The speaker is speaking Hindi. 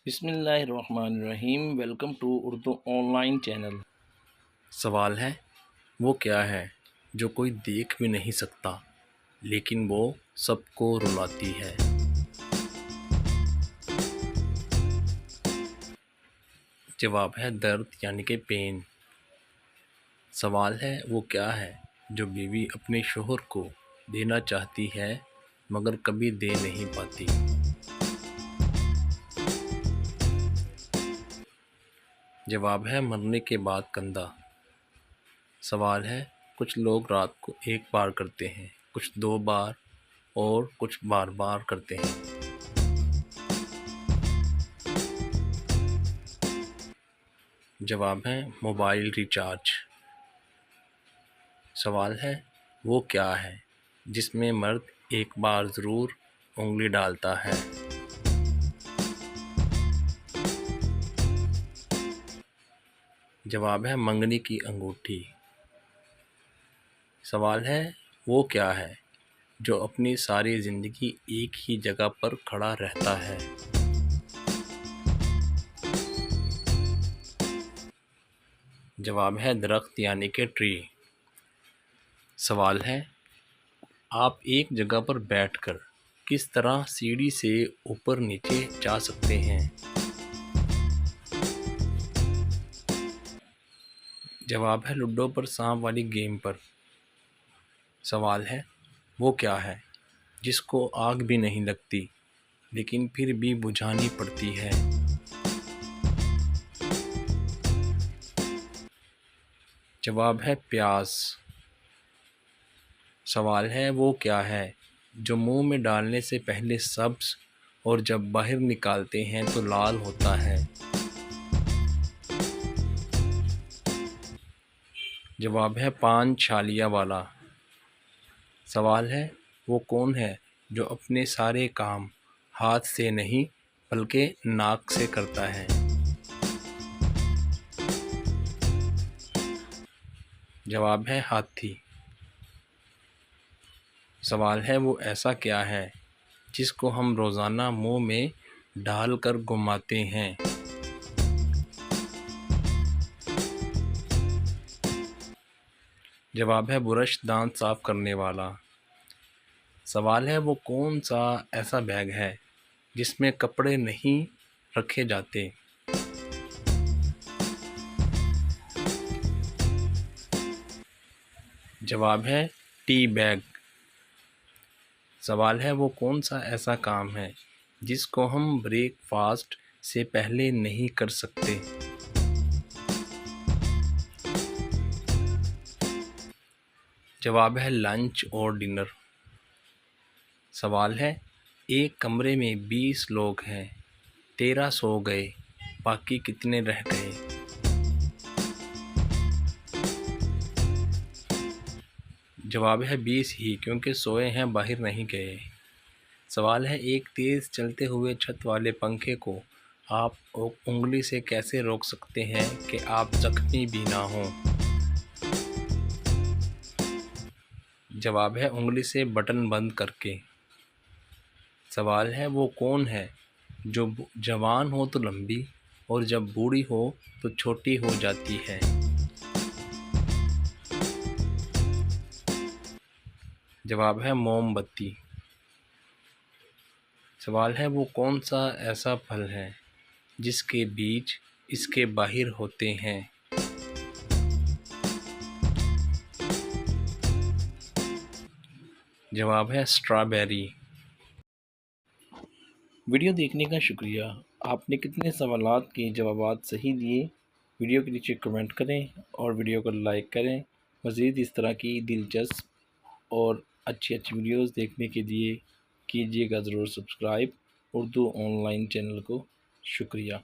बिस्मिल्लाहिर्रहमानिर्रहीम। Welcome to Urdu online channel. सवाल है, वो क्या है जो कोई देख भी नहीं सकता लेकिन वो सबको रुलाती है? जवाब है दर्द यानी कि पेन। सवाल है, वो क्या है जो बीवी अपने शोहर को देना चाहती है मगर कभी दे नहीं पाती? जवाब है मरने के बाद कंधा। सवाल है, कुछ लोग रात को एक बार करते हैं, कुछ 2 बार और कुछ बार बार करते हैं। जवाब है मोबाइल रिचार्ज। सवाल है, वो क्या है जिसमें मर्द एक बार ज़रूर उंगली डालता है? जवाब है मंगनी की अंगूठी। सवाल है, वो क्या है जो अपनी सारी ज़िंदगी एक ही जगह पर खड़ा रहता है? जवाब है दरख्त यानी कि ट्री। सवाल है, आप एक जगह पर बैठकर किस तरह सीढ़ी से ऊपर नीचे जा सकते हैं? जवाब है लूडो पर सांप वाली गेम पर। सवाल है, वो क्या है जिसको आग भी नहीं लगती लेकिन फिर भी बुझानी पड़ती है? जवाब है प्यास। सवाल है, वो क्या है जो मुंह में डालने से पहले सब्ज और जब बाहर निकालते हैं तो लाल होता है? जवाब है पान छालिया वाला। सवाल है, वो कौन है जो अपने सारे काम हाथ से नहीं बल्कि नाक से करता है? जवाब है हाथी। सवाल है, वो ऐसा क्या है जिसको हम रोज़ाना मुंह में डाल कर घुमाते हैं? जवाब है ब्रश दांत साफ करने वाला। सवाल है, वो कौन सा ऐसा बैग है जिसमें कपड़े नहीं रखे जाते? जवाब है टी बैग। सवाल है, वो कौन सा ऐसा काम है जिसको हम ब्रेकफास्ट से पहले नहीं कर सकते? जवाब है लंच और डिनर। सवाल है, एक कमरे में 20 लोग हैं, 13 सो गए, बाकी कितने रह गए? जवाब है 20 ही, क्योंकि सोए हैं, बाहर नहीं गए। सवाल है, एक तेज़ चलते हुए छत वाले पंखे को आप उंगली से कैसे रोक सकते हैं कि आप जख्मी भी ना हों? जवाब है उंगली से बटन बंद करके। सवाल है, वो कौन है जो जवान हो तो लंबी और जब बूढ़ी हो तो छोटी हो जाती है? जवाब है मोमबत्ती। सवाल है, वो कौन सा ऐसा फल है जिसके बीज इसके बाहर होते हैं? जवाब है स्ट्रॉबेरी। वीडियो देखने का शुक्रिया। आपने कितने सवालात के जवाबात सही दिए। वीडियो के नीचे कमेंट करें और वीडियो को लाइक करें। मज़ीद इस तरह की दिलचस्प और अच्छी अच्छी वीडियोस देखने के लिए कीजिएगा ज़रूर सब्सक्राइब उर्दू ऑनलाइन चैनल को। शुक्रिया।